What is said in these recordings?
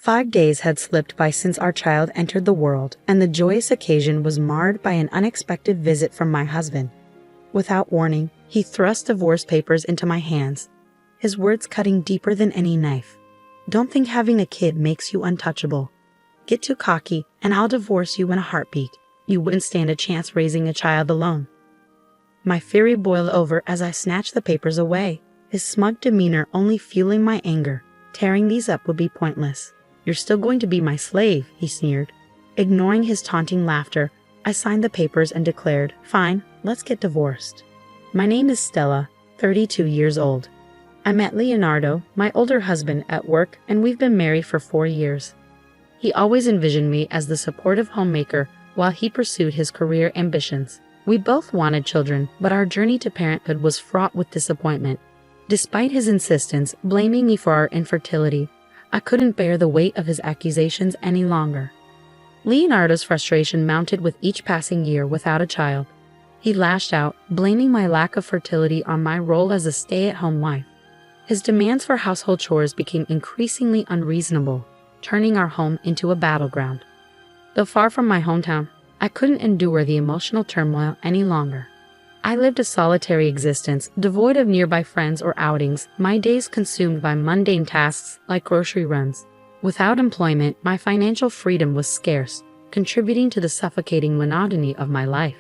5 days had slipped by since our child entered the world, and the joyous occasion was marred by an unexpected visit from my husband. Without warning, he thrust divorce papers into my hands, his words cutting deeper than any knife. "Don't think having a kid makes you untouchable. Get too cocky, and I'll divorce you in a heartbeat. You wouldn't stand a chance raising a child alone." My fury boiled over as I snatched the papers away, his smug demeanor only fueling my anger. Tearing these up would be pointless. "You're still going to be my slave," he sneered. Ignoring his taunting laughter, I signed the papers and declared, "Fine, let's get divorced." My name is Stella, 32 years old. I met Leonardo, my older husband, at work, and we've been married for 4 years. He always envisioned me as the supportive homemaker while he pursued his career ambitions. We both wanted children, but our journey to parenthood was fraught with disappointment. Despite his insistence, blaming me for our infertility, I couldn't bear the weight of his accusations any longer. Leonardo's frustration mounted with each passing year without a child. He lashed out, blaming my lack of fertility on my role as a stay-at-home wife. His demands for household chores became increasingly unreasonable, turning our home into a battleground. Though far from my hometown, I couldn't endure the emotional turmoil any longer. I lived a solitary existence, devoid of nearby friends or outings, my days consumed by mundane tasks like grocery runs. Without employment, my financial freedom was scarce, contributing to the suffocating monotony of my life.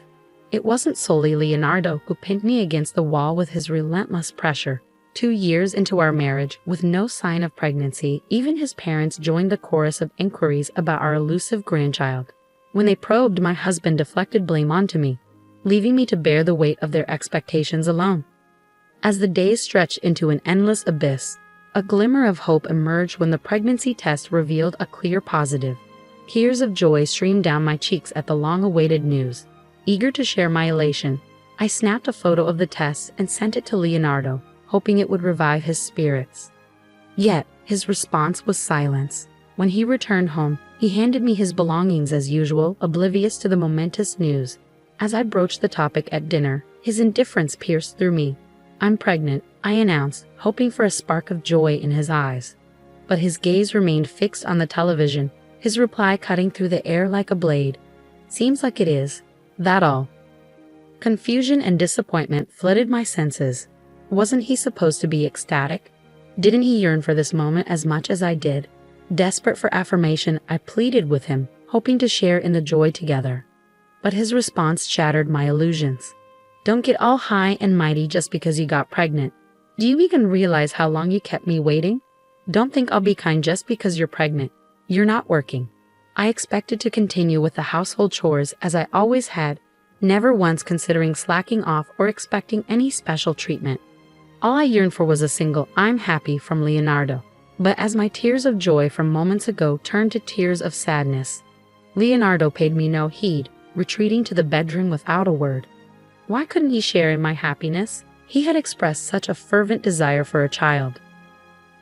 It wasn't solely Leonardo who pinned me against the wall with his relentless pressure. 2 years into our marriage, with no sign of pregnancy, even his parents joined the chorus of inquiries about our elusive grandchild. When they probed, my husband deflected blame onto me, leaving me to bear the weight of their expectations alone. As the days stretched into an endless abyss, a glimmer of hope emerged when the pregnancy test revealed a clear positive. Tears of joy streamed down my cheeks at the long-awaited news. Eager to share my elation, I snapped a photo of the test and sent it to Leonardo, hoping it would revive his spirits. Yet, his response was silence. When he returned home, he handed me his belongings as usual, oblivious to the momentous news. As I broached the topic at dinner, his indifference pierced through me. "I'm pregnant," I announced, hoping for a spark of joy in his eyes. But his gaze remained fixed on the television, his reply cutting through the air like a blade. "Seems like it is. That all." Confusion and disappointment flooded my senses. Wasn't he supposed to be ecstatic? Didn't he yearn for this moment as much as I did? Desperate for affirmation, I pleaded with him, hoping to share in the joy together. But his response shattered my illusions. "Don't get all high and mighty just because you got pregnant. Do you even realize how long you kept me waiting? Don't think I'll be kind just because you're pregnant. You're not working." I expected to continue with the household chores as I always had, never once considering slacking off or expecting any special treatment. All I yearned for was a single "I'm happy" from Leonardo. But as my tears of joy from moments ago turned to tears of sadness, Leonardo paid me no heed, retreating to the bedroom without a word. Why couldn't he share in my happiness? He had expressed such a fervent desire for a child.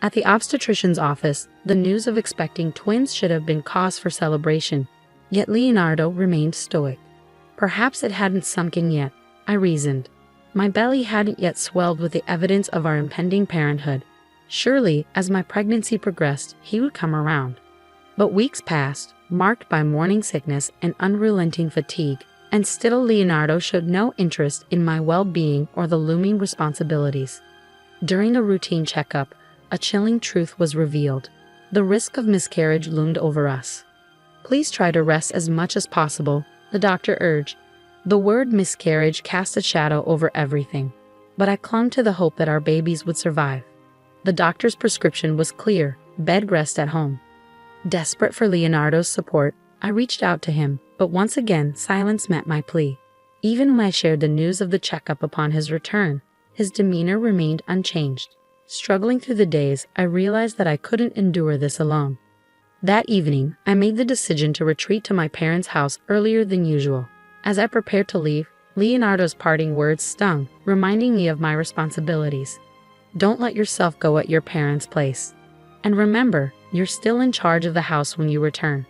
At the obstetrician's office, the news of expecting twins should have been cause for celebration, yet Leonardo remained stoic. Perhaps it hadn't sunk in yet, I reasoned. My belly hadn't yet swelled with the evidence of our impending parenthood. Surely, as my pregnancy progressed, he would come around. But weeks passed, marked by morning sickness and unrelenting fatigue, and still Leonardo showed no interest in my well-being or the looming responsibilities. During a routine checkup, a chilling truth was revealed. The risk of miscarriage loomed over us. "Please try to rest as much as possible," the doctor urged. The word miscarriage cast a shadow over everything, but I clung to the hope that our babies would survive. The doctor's prescription was clear: bed rest at home. Desperate for Leonardo's support, I reached out to him, but once again silence met my plea. Even when I shared the news of the checkup upon his return, his demeanor remained unchanged. Struggling through the days, I realized that I couldn't endure this alone. That evening, I made the decision to retreat to my parents' house earlier than usual. As I prepared to leave, Leonardo's parting words stung, reminding me of my responsibilities. "Don't let yourself go at your parents' place. And remember, you're still in charge of the house when you return.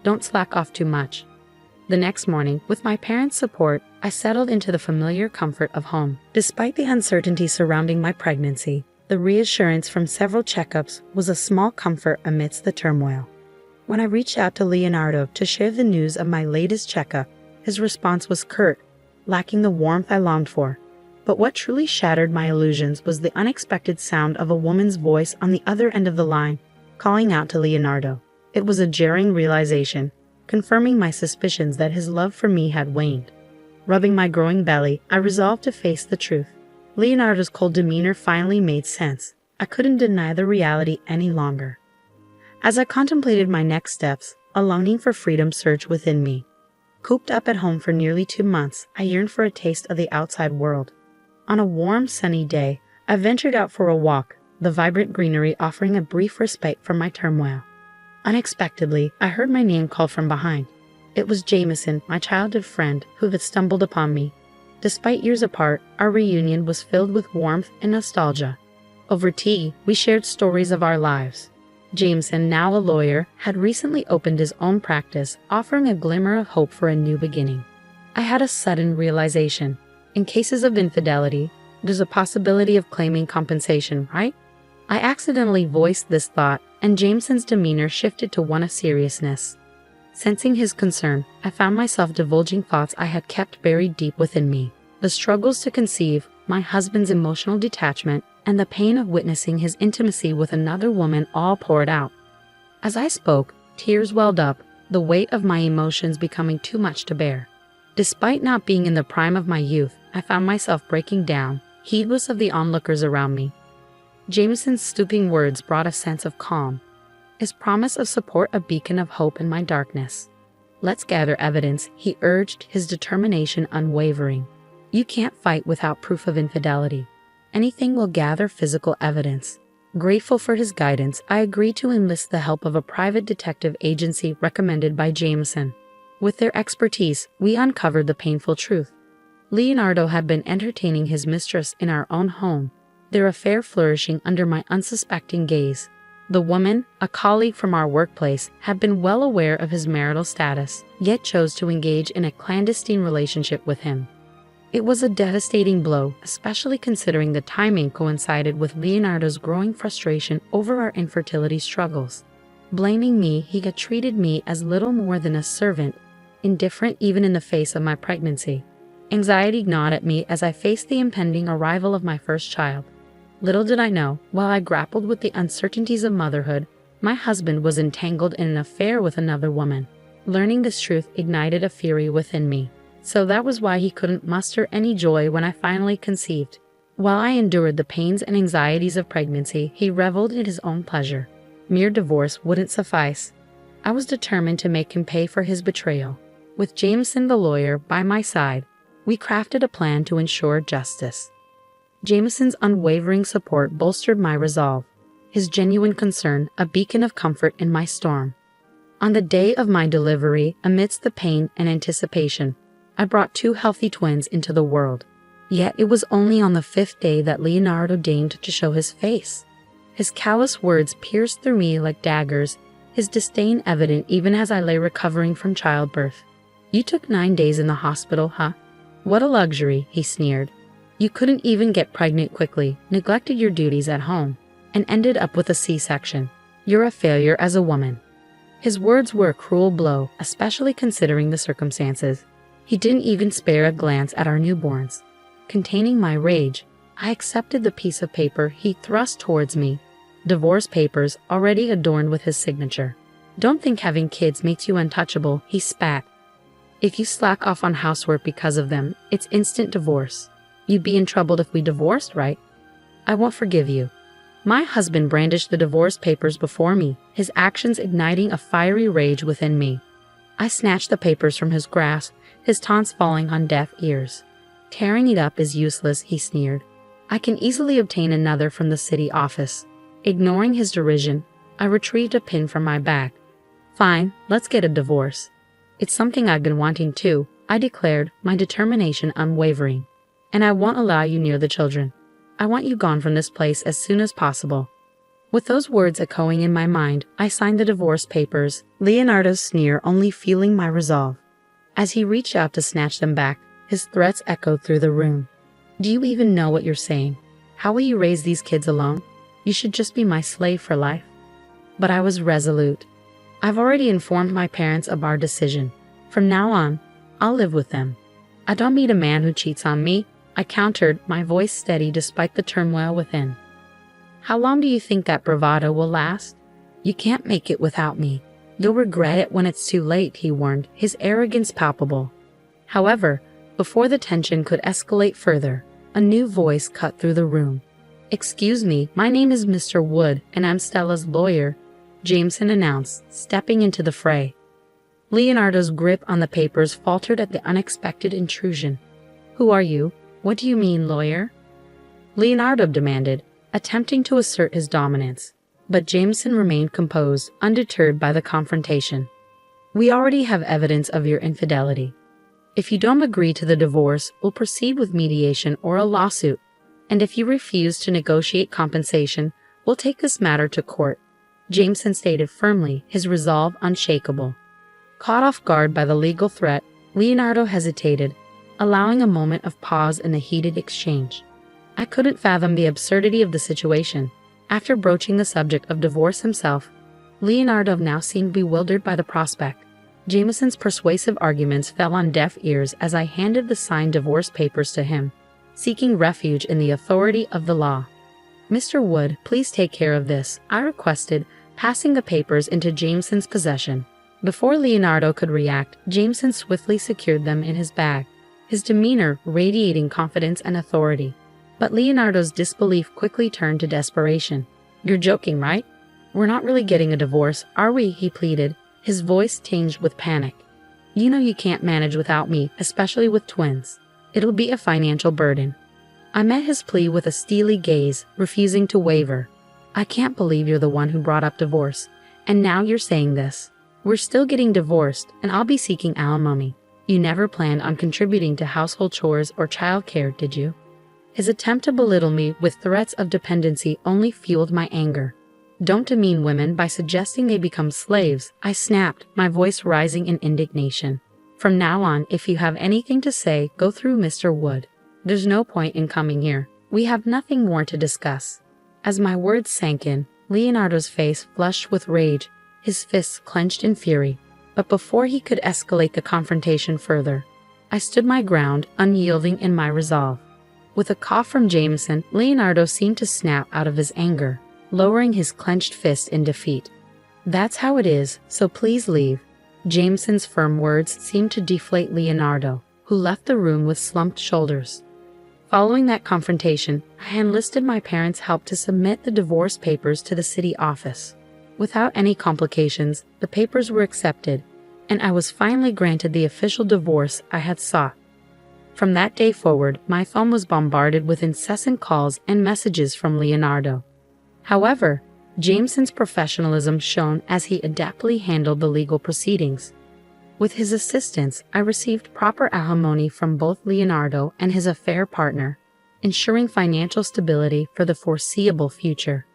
Don't slack off too much." The next morning, with my parents' support, I settled into the familiar comfort of home. Despite the uncertainty surrounding my pregnancy, the reassurance from several checkups was a small comfort amidst the turmoil. When I reached out to Leonardo to share the news of my latest checkup, his response was curt, lacking the warmth I longed for. But what truly shattered my illusions was the unexpected sound of a woman's voice on the other end of the line, calling out to Leonardo. It was a jarring realization, confirming my suspicions that his love for me had waned. Rubbing my growing belly, I resolved to face the truth. Leonardo's cold demeanor finally made sense. I couldn't deny the reality any longer. As I contemplated my next steps, a longing for freedom surged within me. Cooped up at home for nearly 2 months, I yearned for a taste of the outside world. On a warm, sunny day, I ventured out for a walk, the vibrant greenery offering a brief respite from my turmoil. Unexpectedly, I heard my name called from behind. It was Jameson, my childhood friend, who had stumbled upon me. Despite years apart, our reunion was filled with warmth and nostalgia. Over tea, we shared stories of our lives. Jameson, now a lawyer, had recently opened his own practice, offering a glimmer of hope for a new beginning. I had a sudden realization. In cases of infidelity, there's a possibility of claiming compensation, right? I accidentally voiced this thought, and Jameson's demeanor shifted to one of seriousness. Sensing his concern, I found myself divulging thoughts I had kept buried deep within me. The struggles to conceive, my husband's emotional detachment, and the pain of witnessing his intimacy with another woman all poured out. As I spoke, tears welled up, the weight of my emotions becoming too much to bear. Despite not being in the prime of my youth, I found myself breaking down, heedless of the onlookers around me. Jameson's stooping words brought a sense of calm, his promise of support a beacon of hope in my darkness. "Let's gather evidence," he urged, his determination unwavering. "You can't fight without proof of infidelity. Anything will gather physical evidence." Grateful for his guidance, I agreed to enlist the help of a private detective agency recommended by Jameson. With their expertise, we uncovered the painful truth. Leonardo had been entertaining his mistress in our own home, their affair flourishing under my unsuspecting gaze. The woman, a colleague from our workplace, had been well aware of his marital status, yet chose to engage in a clandestine relationship with him. It was a devastating blow, especially considering the timing coincided with Leonardo's growing frustration over our infertility struggles. Blaming me, he had treated me as little more than a servant, indifferent even in the face of my pregnancy. Anxiety gnawed at me as I faced the impending arrival of my first child. Little did I know, while I grappled with the uncertainties of motherhood, my husband was entangled in an affair with another woman. Learning this truth ignited a fury within me. So that was why he couldn't muster any joy when I finally conceived. While I endured the pains and anxieties of pregnancy, he reveled in his own pleasure. Mere divorce wouldn't suffice. I was determined to make him pay for his betrayal. With Jameson the lawyer by my side, we crafted a plan to ensure justice. Jameson's unwavering support bolstered my resolve, his genuine concern a beacon of comfort in my storm. On the day of my delivery, amidst the pain and anticipation, I brought 2 healthy twins into the world. Yet it was only on the 5th day that Leonardo deigned to show his face. His callous words pierced through me like daggers, his disdain evident even as I lay recovering from childbirth. "You took 9 days in the hospital, huh? What a luxury," he sneered. "You couldn't even get pregnant quickly, neglected your duties at home, and ended up with a C-section. You're a failure as a woman." His words were a cruel blow, especially considering the circumstances. He didn't even spare a glance at our newborns. Containing my rage, I accepted the piece of paper he thrust towards me. Divorce papers already adorned with his signature. "Don't think having kids makes you untouchable," he spat. "If you slack off on housework because of them, it's instant divorce. You'd be in trouble if we divorced, right? I won't forgive you." My husband brandished the divorce papers before me, his actions igniting a fiery rage within me. I snatched the papers from his grasp, his taunts falling on deaf ears. "Tearing it up is useless," he sneered. "I can easily obtain another from the city office." Ignoring his derision, I retrieved a pin from my bag. "Fine, let's get a divorce. It's something I've been wanting too," I declared, my determination unwavering. "And I won't allow you near the children. I want you gone from this place as soon as possible." With those words echoing in my mind, I signed the divorce papers, Leonardo's sneer only fueling my resolve. As he reached out to snatch them back, his threats echoed through the room. "Do you even know what you're saying? How will you raise these kids alone? You should just be my slave for life." But I was resolute. I've already informed my parents of our decision. From now on, I'll live with them. I don't meet a man who cheats on me, I countered, my voice steady despite the turmoil within. How long do you think that bravado will last? You can't make it without me. You'll regret it when it's too late, he warned, his arrogance palpable. However, before the tension could escalate further, a new voice cut through the room. Excuse me, my name is Mr. Wood, and I'm Stella's lawyer, Jameson announced, stepping into the fray. Leonardo's grip on the papers faltered at the unexpected intrusion. Who are you? What do you mean, lawyer? Leonardo demanded, attempting to assert his dominance. But Jameson remained composed, undeterred by the confrontation. We already have evidence of your infidelity. If you don't agree to the divorce, we'll proceed with mediation or a lawsuit. And if you refuse to negotiate compensation, we'll take this matter to court, Jameson stated firmly, his resolve unshakable. Caught off guard by the legal threat, Leonardo hesitated, allowing a moment of pause in the heated exchange. I couldn't fathom the absurdity of the situation. After broaching the subject of divorce himself, Leonardo now seemed bewildered by the prospect. Jameson's persuasive arguments fell on deaf ears as I handed the signed divorce papers to him, seeking refuge in the authority of the law. Mr. Wood, please take care of this, I requested, passing the papers into Jameson's possession. Before Leonardo could react, Jameson swiftly secured them in his bag, his demeanor radiating confidence and authority. But Leonardo's disbelief quickly turned to desperation. You're joking, right? We're not really getting a divorce, are we? He pleaded, his voice tinged with panic. You know you can't manage without me, especially with twins. It'll be a financial burden. I met his plea with a steely gaze, refusing to waver. I can't believe you're the one who brought up divorce, and now you're saying this. We're still getting divorced, and I'll be seeking alimony. You never planned on contributing to household chores or childcare, did you? His attempt to belittle me with threats of dependency only fueled my anger. Don't demean women by suggesting they become slaves, I snapped, my voice rising in indignation. From now on, if you have anything to say, go through Mr. Wood. There's no point in coming here. We have nothing more to discuss. As my words sank in, Leonardo's face flushed with rage, his fists clenched in fury. But before he could escalate the confrontation further, I stood my ground, unyielding in my resolve. With a cough from Jameson, Leonardo seemed to snap out of his anger, lowering his clenched fist in defeat. That's how it is, so please leave. Jameson's firm words seemed to deflate Leonardo, who left the room with slumped shoulders. Following that confrontation, I enlisted my parents' help to submit the divorce papers to the city office. Without any complications, the papers were accepted, and I was finally granted the official divorce I had sought. From that day forward, my phone was bombarded with incessant calls and messages from Leonardo. However, Jameson's professionalism shone as he adeptly handled the legal proceedings. With his assistance, I received proper alimony from both Leonardo and his affair partner, ensuring financial stability for the foreseeable future.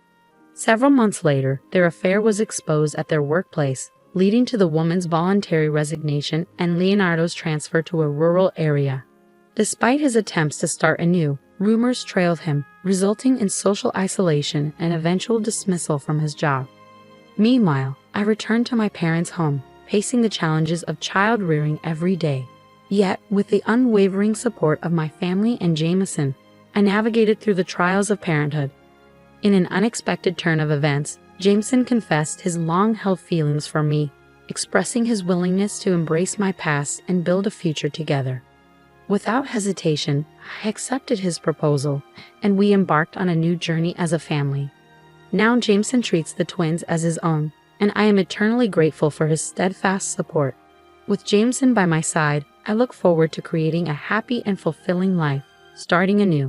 Several months later, their affair was exposed at their workplace, leading to the woman's voluntary resignation and Leonardo's transfer to a rural area. Despite his attempts to start anew, rumors trailed him, resulting in social isolation and eventual dismissal from his job. Meanwhile, I returned to my parents' home, facing the challenges of child-rearing every day. Yet, with the unwavering support of my family and Jameson, I navigated through the trials of parenthood. In an unexpected turn of events, Jameson confessed his long-held feelings for me, expressing his willingness to embrace my past and build a future together. Without hesitation, I accepted his proposal, and we embarked on a new journey as a family. Now Jameson treats the twins as his own, and I am eternally grateful for his steadfast support. With Jameson by my side, I look forward to creating a happy and fulfilling life, starting anew.